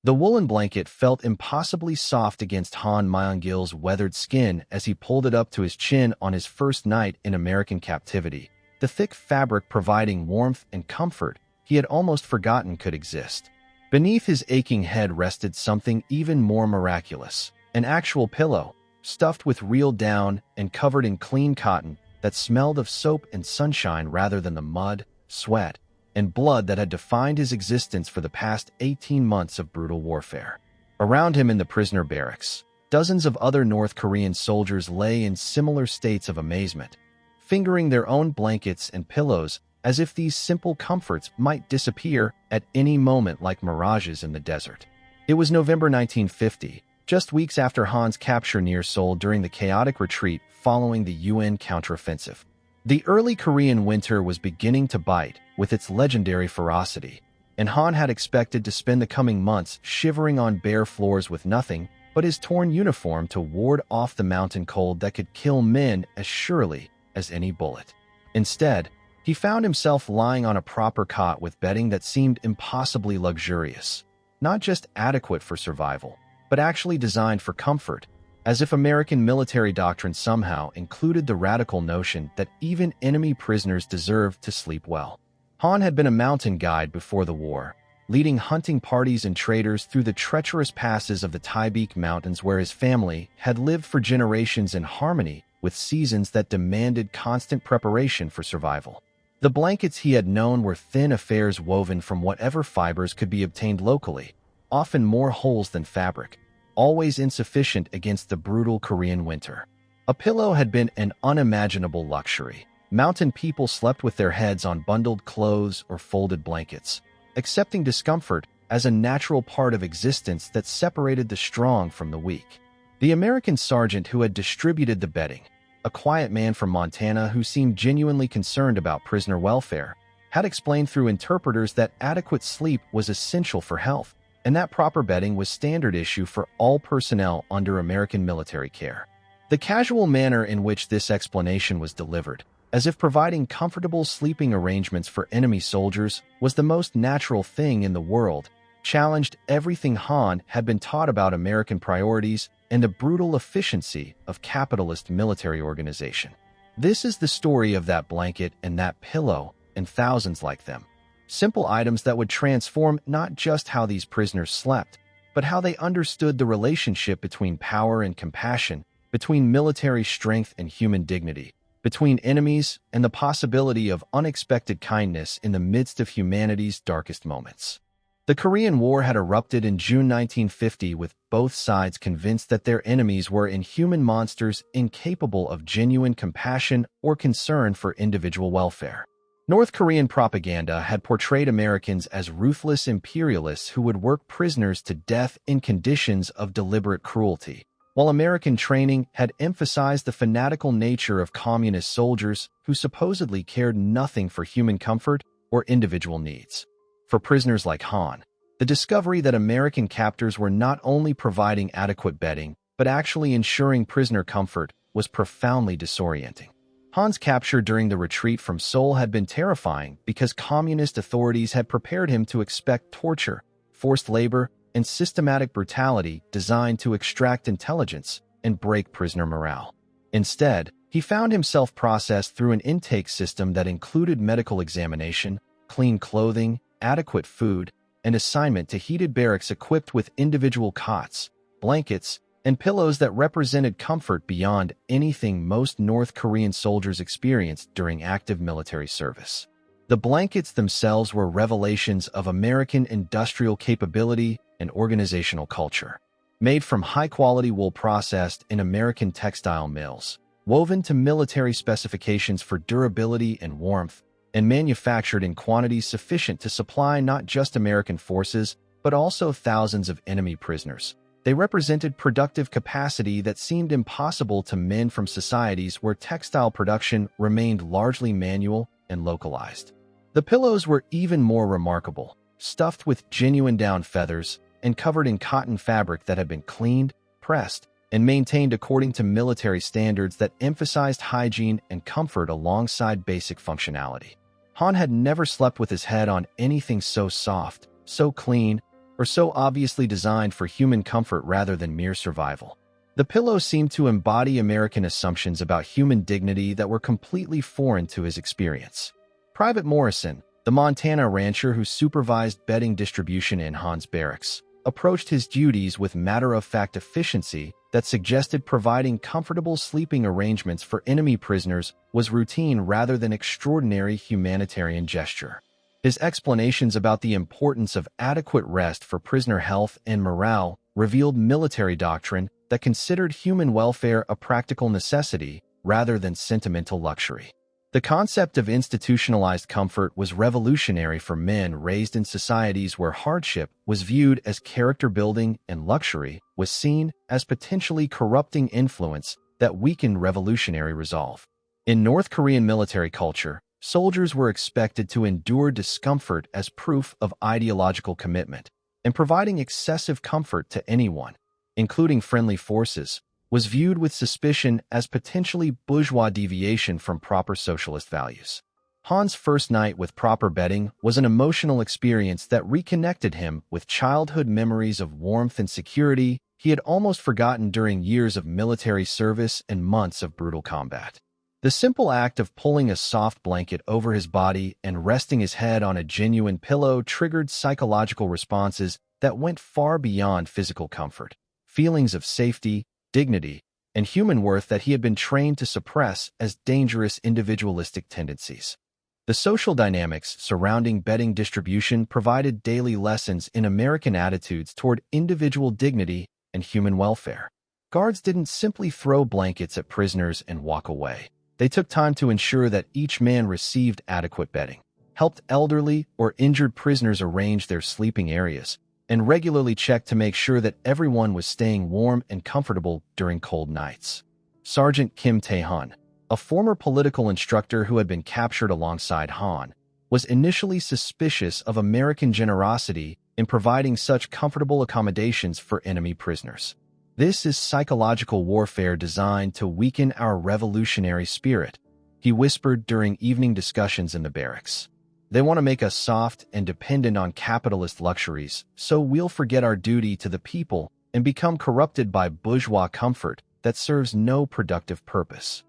The woolen blanket felt impossibly soft against Han Myong-gil's weathered skin as he pulled it up to his chin on his first night in American captivity, the thick fabric providing warmth and comfort he had almost forgotten could exist. Beneath his aching head rested something even more miraculous, an actual pillow, stuffed with real down and covered in clean cotton that smelled of soap and sunshine rather than the mud, sweat, and blood that had defined his existence for the past 18 months of brutal warfare. Around him in the prisoner barracks, dozens of other North Korean soldiers lay in similar states of amazement, fingering their own blankets and pillows as if these simple comforts might disappear at any moment like mirages in the desert. It was November 1950, just weeks after Han's capture near Seoul during the chaotic retreat following the UN counteroffensive. The early Korean winter was beginning to bite with its legendary ferocity, and Han had expected to spend the coming months shivering on bare floors with nothing but his torn uniform to ward off the mountain cold that could kill men as surely as any bullet. Instead, he found himself lying on a proper cot with bedding that seemed impossibly luxurious, not just adequate for survival, but actually designed for comfort, as if American military doctrine somehow included the radical notion that even enemy prisoners deserved to sleep well. Han had been a mountain guide before the war, leading hunting parties and traders through the treacherous passes of the Taebaek Mountains where his family had lived for generations in harmony with seasons that demanded constant preparation for survival. The blankets he had known were thin affairs woven from whatever fibers could be obtained locally, often more holes than fabric, always insufficient against the brutal Korean winter. A pillow had been an unimaginable luxury. Mountain people slept with their heads on bundled clothes or folded blankets, accepting discomfort as a natural part of existence that separated the strong from the weak. The American sergeant who had distributed the bedding, a quiet man from Montana who seemed genuinely concerned about prisoner welfare, had explained through interpreters that adequate sleep was essential for health, and that proper bedding was standard issue for all personnel under American military care. The casual manner in which this explanation was delivered, as if providing comfortable sleeping arrangements for enemy soldiers was the most natural thing in the world, challenged everything Han had been taught about American priorities and the brutal efficiency of capitalist military organization. This is the story of that blanket and that pillow and thousands like them. Simple items that would transform not just how these prisoners slept, but how they understood the relationship between power and compassion, between military strength and human dignity, between enemies and the possibility of unexpected kindness in the midst of humanity's darkest moments. The Korean War had erupted in June 1950 with both sides convinced that their enemies were inhuman monsters incapable of genuine compassion or concern for individual welfare. North Korean propaganda had portrayed Americans as ruthless imperialists who would work prisoners to death in conditions of deliberate cruelty, while American training had emphasized the fanatical nature of communist soldiers who supposedly cared nothing for human comfort or individual needs. For prisoners like Han, the discovery that American captors were not only providing adequate bedding, but actually ensuring prisoner comfort was profoundly disorienting. Han's capture during the retreat from Seoul had been terrifying because communist authorities had prepared him to expect torture, forced labor, and systematic brutality designed to extract intelligence and break prisoner morale. Instead, he found himself processed through an intake system that included medical examination, clean clothing, adequate food, and assignment to heated barracks equipped with individual cots, blankets, and pillows that represented comfort beyond anything most North Korean soldiers experienced during active military service. The blankets themselves were revelations of American industrial capability and organizational culture. Made from high-quality wool processed in American textile mills, woven to military specifications for durability and warmth, and manufactured in quantities sufficient to supply not just American forces, but also thousands of enemy prisoners. They represented productive capacity that seemed impossible to men from societies where textile production remained largely manual and localized. The pillows were even more remarkable, stuffed with genuine down feathers and covered in cotton fabric that had been cleaned, pressed, and maintained according to military standards that emphasized hygiene and comfort alongside basic functionality. Han had never slept with his head on anything so soft, so clean, or so obviously designed for human comfort rather than mere survival. The pillow seemed to embody American assumptions about human dignity that were completely foreign to his experience. Private Morrison, the Montana rancher who supervised bedding distribution in Han's barracks, approached his duties with matter-of-fact efficiency that suggested providing comfortable sleeping arrangements for enemy prisoners was routine rather than extraordinary humanitarian gesture. His explanations about the importance of adequate rest for prisoner health and morale revealed military doctrine that considered human welfare a practical necessity rather than sentimental luxury. The concept of institutionalized comfort was revolutionary for men raised in societies where hardship was viewed as character-building and luxury was seen as potentially corrupting influence that weakened revolutionary resolve. In North Korean military culture, soldiers were expected to endure discomfort as proof of ideological commitment, and providing excessive comfort to anyone, including friendly forces, was viewed with suspicion as potentially bourgeois deviation from proper socialist values. Han's first night with proper bedding was an emotional experience that reconnected him with childhood memories of warmth and security he had almost forgotten during years of military service and months of brutal combat. The simple act of pulling a soft blanket over his body and resting his head on a genuine pillow triggered psychological responses that went far beyond physical comfort. Feelings of safety, dignity, and human worth that he had been trained to suppress as dangerous individualistic tendencies. The social dynamics surrounding bedding distribution provided daily lessons in American attitudes toward individual dignity and human welfare. Guards didn't simply throw blankets at prisoners and walk away. They took time to ensure that each man received adequate bedding, helped elderly or injured prisoners arrange their sleeping areas, and regularly checked to make sure that everyone was staying warm and comfortable during cold nights. Sergeant Kim Tae-hun, a former political instructor who had been captured alongside Han, was initially suspicious of American generosity in providing such comfortable accommodations for enemy prisoners. This is psychological warfare designed to weaken our revolutionary spirit, he whispered during evening discussions in the barracks. They want to make us soft and dependent on capitalist luxuries, so we'll forget our duty to the people and become corrupted by bourgeois comfort that serves no productive purpose.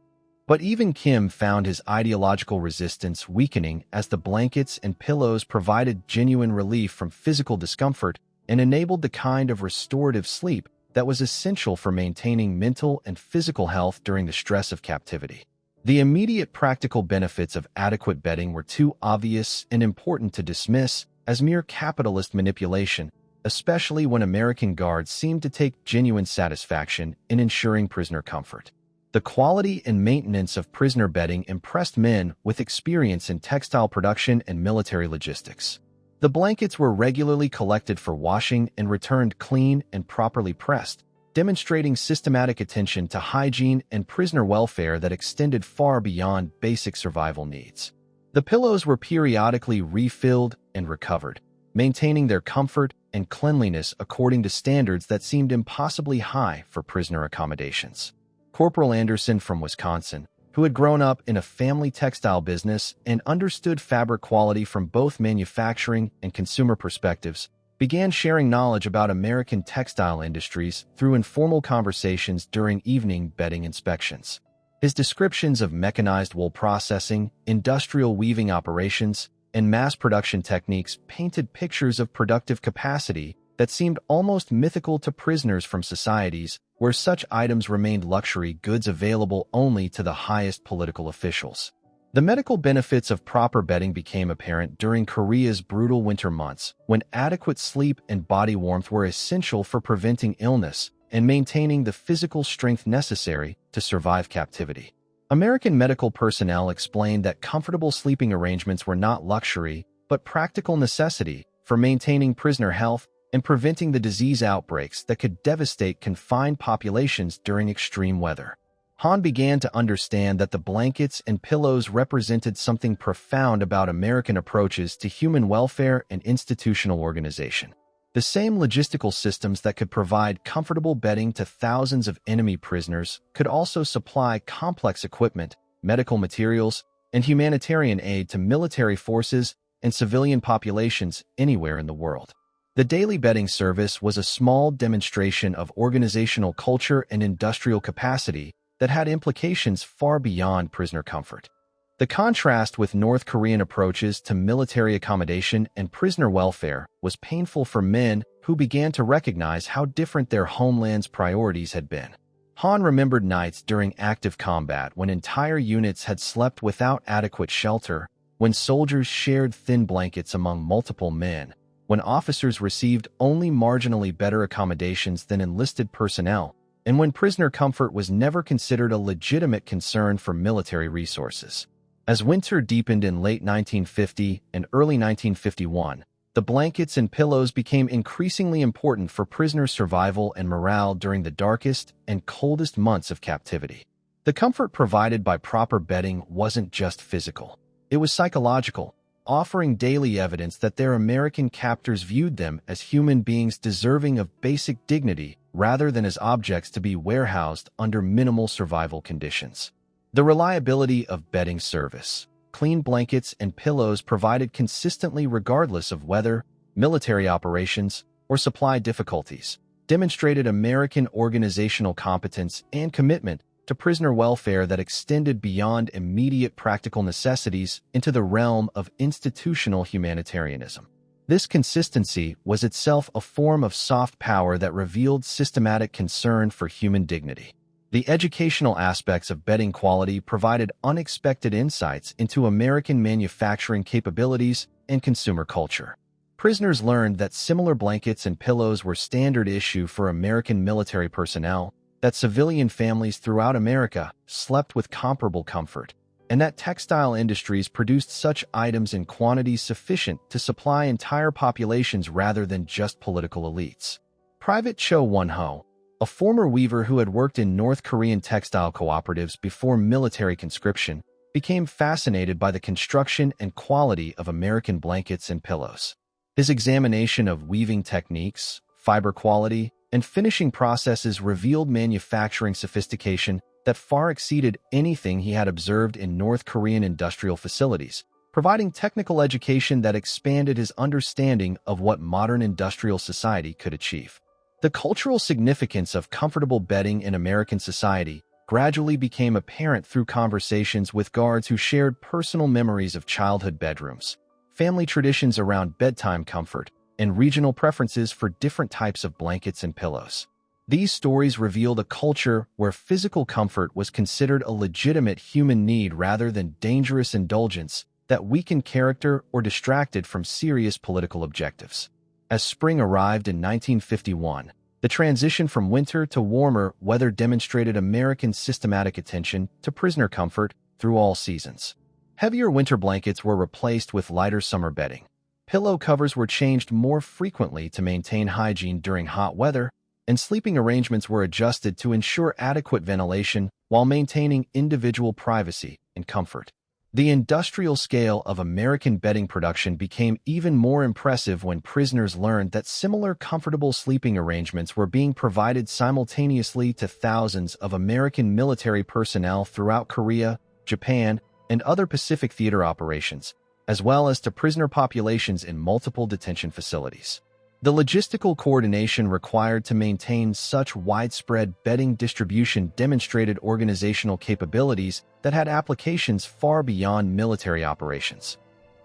But even Kim found his ideological resistance weakening as the blankets and pillows provided genuine relief from physical discomfort and enabled the kind of restorative sleep that was essential for maintaining mental and physical health during the stress of captivity. The immediate practical benefits of adequate bedding were too obvious and important to dismiss as mere capitalist manipulation, especially when American guards seemed to take genuine satisfaction in ensuring prisoner comfort. The quality and maintenance of prisoner bedding impressed men with experience in textile production and military logistics. The blankets were regularly collected for washing and returned clean and properly pressed, demonstrating systematic attention to hygiene and prisoner welfare that extended far beyond basic survival needs. The pillows were periodically refilled and recovered, maintaining their comfort and cleanliness according to standards that seemed impossibly high for prisoner accommodations. Corporal Anderson from Wisconsin, who had grown up in a family textile business and understood fabric quality from both manufacturing and consumer perspectives, began sharing knowledge about American textile industries through informal conversations during evening bedding inspections. His descriptions of mechanized wool processing, industrial weaving operations, and mass production techniques painted pictures of productive capacity that seemed almost mythical to prisoners from societies where such items remained luxury goods available only to the highest political officials. The medical benefits of proper bedding became apparent during Korea's brutal winter months, when adequate sleep and body warmth were essential for preventing illness and maintaining the physical strength necessary to survive captivity. American medical personnel explained that comfortable sleeping arrangements were not luxury, but practical necessity for maintaining prisoner health and preventing the disease outbreaks that could devastate confined populations during extreme weather. Han began to understand that the blankets and pillows represented something profound about American approaches to human welfare and institutional organization. The same logistical systems that could provide comfortable bedding to thousands of enemy prisoners could also supply complex equipment, medical materials, and humanitarian aid to military forces and civilian populations anywhere in the world. The daily bedding service was a small demonstration of organizational culture and industrial capacity that had implications far beyond prisoner comfort. The contrast with North Korean approaches to military accommodation and prisoner welfare was painful for men who began to recognize how different their homeland's priorities had been. Han remembered nights during active combat when entire units had slept without adequate shelter, when soldiers shared thin blankets among multiple men, when officers received only marginally better accommodations than enlisted personnel, and when prisoner comfort was never considered a legitimate concern for military resources. As winter deepened in late 1950 and early 1951, the blankets and pillows became increasingly important for prisoners' survival and morale during the darkest and coldest months of captivity. The comfort provided by proper bedding wasn't just physical. It was psychological, offering daily evidence that their American captors viewed them as human beings deserving of basic dignity rather than as objects to be warehoused under minimal survival conditions. The reliability of bedding service. Clean blankets and pillows provided consistently regardless of weather, military operations, or supply difficulties, demonstrated American organizational competence and commitment to prisoner welfare that extended beyond immediate practical necessities into the realm of institutional humanitarianism. This consistency was itself a form of soft power that revealed systematic concern for human dignity. The educational aspects of bedding quality provided unexpected insights into American manufacturing capabilities and consumer culture. Prisoners learned that similar blankets and pillows were standard issue for American military personnel, that civilian families throughout America slept with comparable comfort, and that textile industries produced such items in quantities sufficient to supply entire populations rather than just political elites. Private Cho Won-ho, a former weaver who had worked in North Korean textile cooperatives before military conscription, became fascinated by the construction and quality of American blankets and pillows. His examination of weaving techniques, fiber quality, and finishing processes revealed manufacturing sophistication that far exceeded anything he had observed in North Korean industrial facilities, providing technical education that expanded his understanding of what modern industrial society could achieve. The cultural significance of comfortable bedding in American society gradually became apparent through conversations with guards who shared personal memories of childhood bedrooms, family traditions around bedtime comfort, and regional preferences for different types of blankets and pillows. These stories revealed a culture where physical comfort was considered a legitimate human need rather than dangerous indulgence that weakened character or distracted from serious political objectives. As spring arrived in 1951, the transition from winter to warmer weather demonstrated American systematic attention to prisoner comfort through all seasons. Heavier winter blankets were replaced with lighter summer bedding. Pillow covers were changed more frequently to maintain hygiene during hot weather, and sleeping arrangements were adjusted to ensure adequate ventilation while maintaining individual privacy and comfort. The industrial scale of American bedding production became even more impressive when prisoners learned that similar comfortable sleeping arrangements were being provided simultaneously to thousands of American military personnel throughout Korea, Japan, and other Pacific theater operations, as well as to prisoner populations in multiple detention facilities. The logistical coordination required to maintain such widespread bedding distribution demonstrated organizational capabilities that had applications far beyond military operations.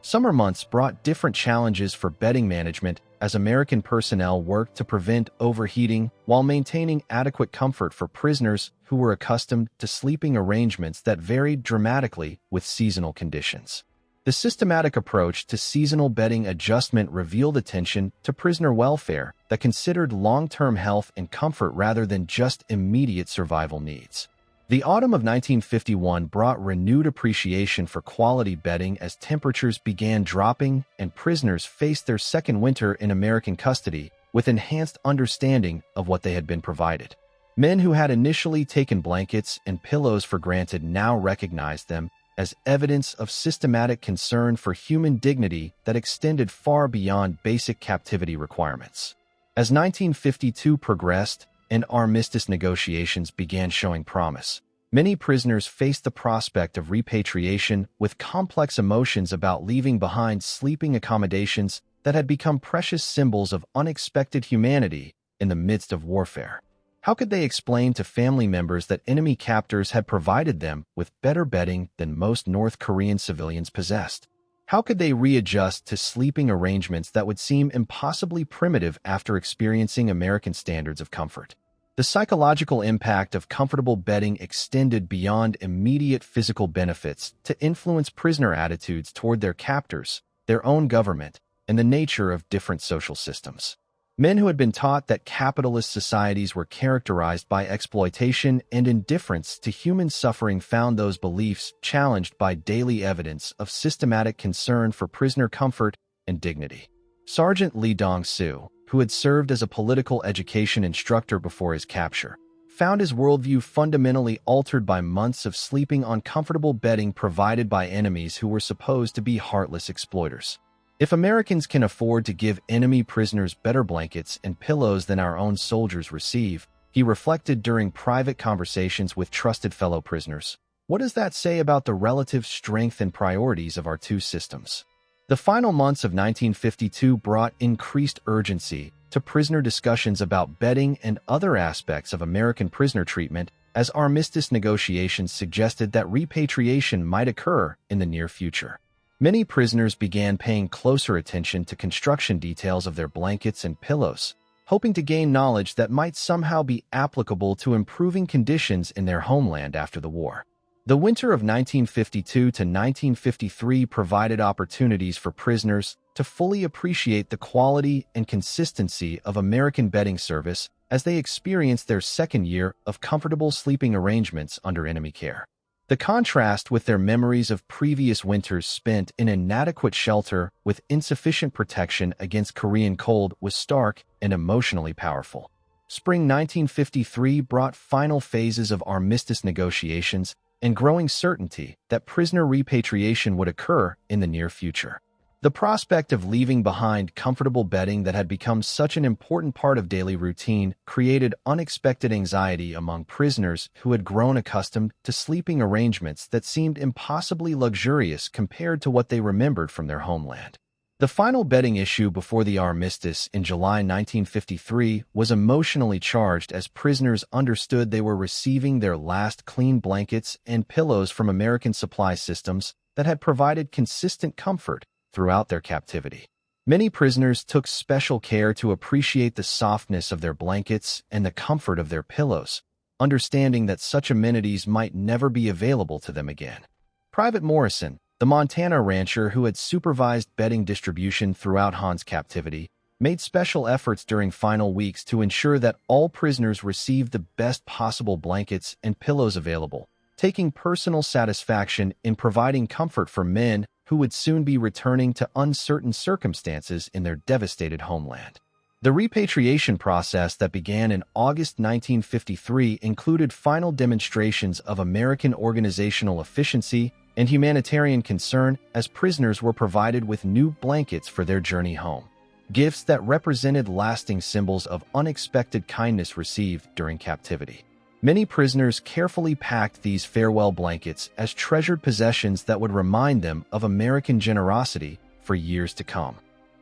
Summer months brought different challenges for bedding management as American personnel worked to prevent overheating while maintaining adequate comfort for prisoners who were accustomed to sleeping arrangements that varied dramatically with seasonal conditions. The systematic approach to seasonal bedding adjustment revealed attention to prisoner welfare that considered long-term health and comfort rather than just immediate survival needs. The autumn of 1951 brought renewed appreciation for quality bedding as temperatures began dropping and prisoners faced their second winter in American custody with enhanced understanding of what they had been provided. Men who had initially taken blankets and pillows for granted now recognized them as evidence of systematic concern for human dignity that extended far beyond basic captivity requirements. As 1952 progressed and armistice negotiations began showing promise, many prisoners faced the prospect of repatriation with complex emotions about leaving behind sleeping accommodations that had become precious symbols of unexpected humanity in the midst of warfare. How could they explain to family members that enemy captors had provided them with better bedding than most North Korean civilians possessed? How could they readjust to sleeping arrangements that would seem impossibly primitive after experiencing American standards of comfort? The psychological impact of comfortable bedding extended beyond immediate physical benefits to influence prisoner attitudes toward their captors, their own government, and the nature of different social systems. Men who had been taught that capitalist societies were characterized by exploitation and indifference to human suffering found those beliefs challenged by daily evidence of systematic concern for prisoner comfort and dignity. Sergeant Lee Dong-soo, who had served as a political education instructor before his capture, found his worldview fundamentally altered by months of sleeping on comfortable bedding provided by enemies who were supposed to be heartless exploiters. If Americans can afford to give enemy prisoners better blankets and pillows than our own soldiers receive, he reflected during private conversations with trusted fellow prisoners, what does that say about the relative strength and priorities of our two systems? The final months of 1952 brought increased urgency to prisoner discussions about bedding and other aspects of American prisoner treatment as armistice negotiations suggested that repatriation might occur in the near future. Many prisoners began paying closer attention to construction details of their blankets and pillows, hoping to gain knowledge that might somehow be applicable to improving conditions in their homeland after the war. The winter of 1952 to 1953 provided opportunities for prisoners to fully appreciate the quality and consistency of American bedding service as they experienced their second year of comfortable sleeping arrangements under enemy care. The contrast with their memories of previous winters spent in inadequate shelter with insufficient protection against Korean cold was stark and emotionally powerful. Spring 1953 brought final phases of armistice negotiations and growing certainty that prisoner repatriation would occur in the near future. The prospect of leaving behind comfortable bedding that had become such an important part of daily routine created unexpected anxiety among prisoners who had grown accustomed to sleeping arrangements that seemed impossibly luxurious compared to what they remembered from their homeland. The final bedding issue before the armistice in July 1953 was emotionally charged as prisoners understood they were receiving their last clean blankets and pillows from American supply systems that had provided consistent comfort throughout their captivity. Many prisoners took special care to appreciate the softness of their blankets and the comfort of their pillows, understanding that such amenities might never be available to them again. Private Morrison, the Montana rancher who had supervised bedding distribution throughout Han's captivity, made special efforts during final weeks to ensure that all prisoners received the best possible blankets and pillows available, taking personal satisfaction in providing comfort for men who would soon be returning to uncertain circumstances in their devastated homeland. The repatriation process that began in August 1953 included final demonstrations of American organizational efficiency and humanitarian concern as prisoners were provided with new blankets for their journey home, gifts that represented lasting symbols of unexpected kindness received during captivity. Many prisoners carefully packed these farewell blankets as treasured possessions that would remind them of American generosity for years to come.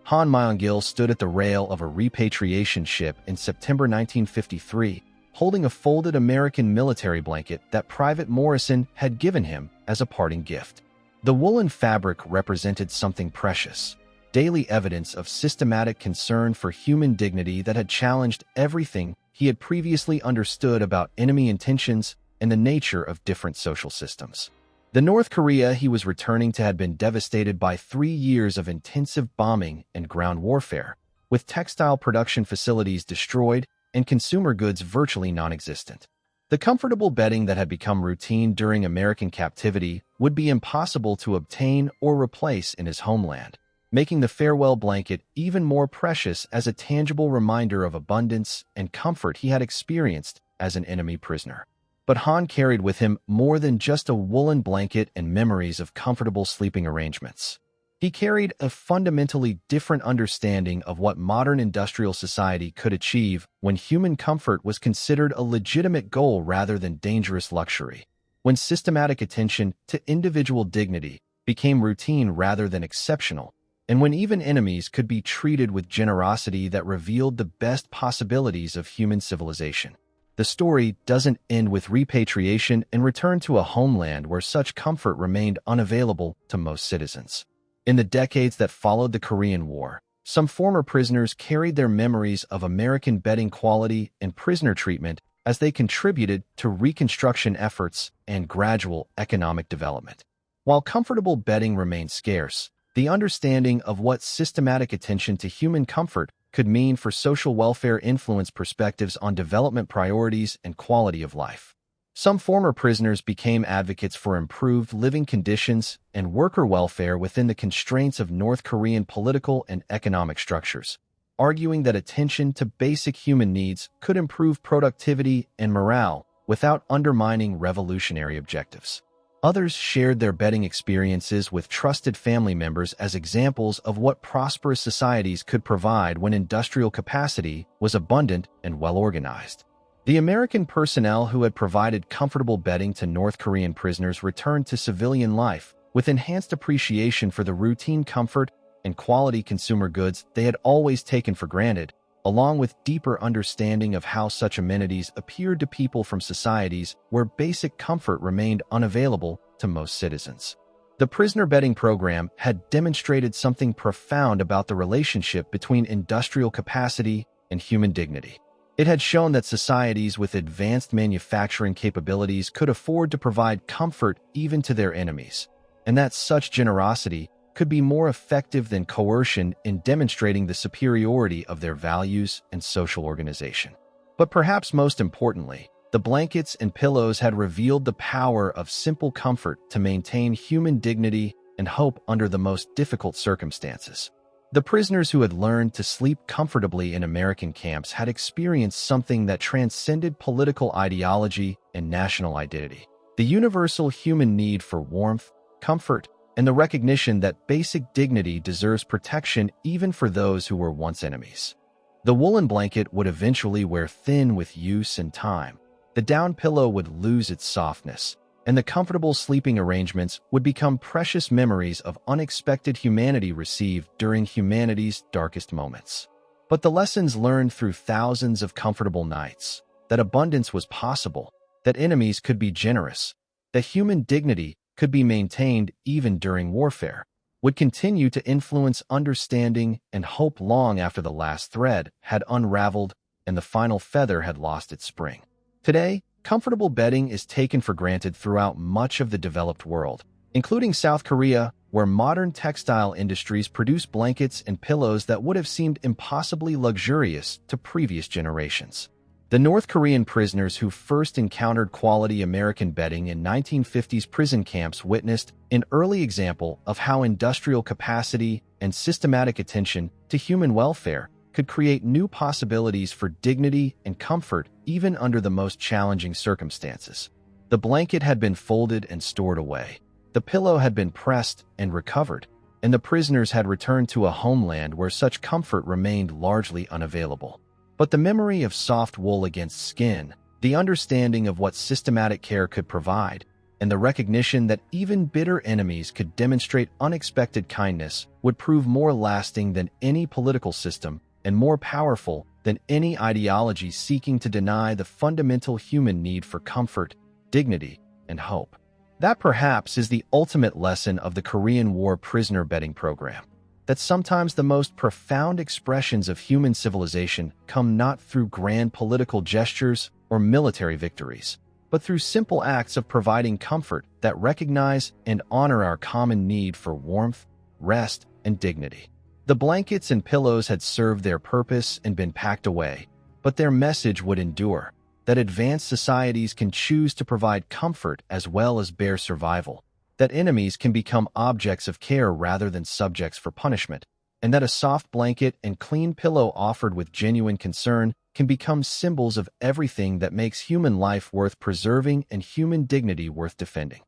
Han Myong-gil stood at the rail of a repatriation ship in September 1953, holding a folded American military blanket that Private Morrison had given him as a parting gift. The woolen fabric represented something precious, daily evidence of systematic concern for human dignity that had challenged everything he had previously understood about enemy intentions and the nature of different social systems. The North Korea he was returning to had been devastated by 3 years of intensive bombing and ground warfare, with textile production facilities destroyed and consumer goods virtually non-existent. The comfortable bedding that had become routine during American captivity would be impossible to obtain or replace in his homeland, making the farewell blanket even more precious as a tangible reminder of abundance and comfort he had experienced as an enemy prisoner. But Han carried with him more than just a woolen blanket and memories of comfortable sleeping arrangements. He carried a fundamentally different understanding of what modern industrial society could achieve when human comfort was considered a legitimate goal rather than dangerous luxury, when systematic attention to individual dignity became routine rather than exceptional, and when even enemies could be treated with generosity that revealed the best possibilities of human civilization. The story doesn't end with repatriation and return to a homeland where such comfort remained unavailable to most citizens. In the decades that followed the Korean War, some former prisoners carried their memories of American bedding quality and prisoner treatment as they contributed to reconstruction efforts and gradual economic development. While comfortable bedding remained scarce, the understanding of what systematic attention to human comfort could mean for social welfare influenced perspectives on development priorities and quality of life. Some former prisoners became advocates for improved living conditions and worker welfare within the constraints of North Korean political and economic structures, arguing that attention to basic human needs could improve productivity and morale without undermining revolutionary objectives. Others shared their bedding experiences with trusted family members as examples of what prosperous societies could provide when industrial capacity was abundant and well-organized. The American personnel who had provided comfortable bedding to North Korean prisoners returned to civilian life with enhanced appreciation for the routine comfort and quality consumer goods they had always taken for granted, along with deeper understanding of how such amenities appeared to people from societies where basic comfort remained unavailable to most citizens. The prisoner bedding program had demonstrated something profound about the relationship between industrial capacity and human dignity. It had shown that societies with advanced manufacturing capabilities could afford to provide comfort even to their enemies, and that such generosity could be more effective than coercion in demonstrating the superiority of their values and social organization. But perhaps most importantly, the blankets and pillows had revealed the power of simple comfort to maintain human dignity and hope under the most difficult circumstances. The prisoners who had learned to sleep comfortably in American camps had experienced something that transcended political ideology and national identity: the universal human need for warmth, comfort, and the recognition that basic dignity deserves protection even for those who were once enemies. The woolen blanket would eventually wear thin with use and time. The down pillow would lose its softness, and the comfortable sleeping arrangements would become precious memories of unexpected humanity received during humanity's darkest moments. But the lessons learned through thousands of comfortable nights, that abundance was possible, that enemies could be generous, that human dignity could be maintained even during warfare, would continue to influence understanding and hope long after the last thread had unraveled and the final feather had lost its spring. Today, comfortable bedding is taken for granted throughout much of the developed world, including South Korea, where modern textile industries produce blankets and pillows that would have seemed impossibly luxurious to previous generations. The North Korean prisoners who first encountered quality American bedding in 1950s prison camps witnessed an early example of how industrial capacity and systematic attention to human welfare could create new possibilities for dignity and comfort even under the most challenging circumstances. The blanket had been folded and stored away. The pillow had been pressed and recovered, and the prisoners had returned to a homeland where such comfort remained largely unavailable. But the memory of soft wool against skin, the understanding of what systematic care could provide, and the recognition that even bitter enemies could demonstrate unexpected kindness would prove more lasting than any political system and more powerful than any ideology seeking to deny the fundamental human need for comfort, dignity, and hope. That perhaps is the ultimate lesson of the Korean War prisoner bedding program: that sometimes the most profound expressions of human civilization come not through grand political gestures or military victories, but through simple acts of providing comfort that recognize and honor our common need for warmth, rest, and dignity. The blankets and pillows had served their purpose and been packed away, but their message would endure: that advanced societies can choose to provide comfort as well as bare survival, that enemies can become objects of care rather than subjects for punishment, and that a soft blanket and clean pillow offered with genuine concern can become symbols of everything that makes human life worth preserving and human dignity worth defending.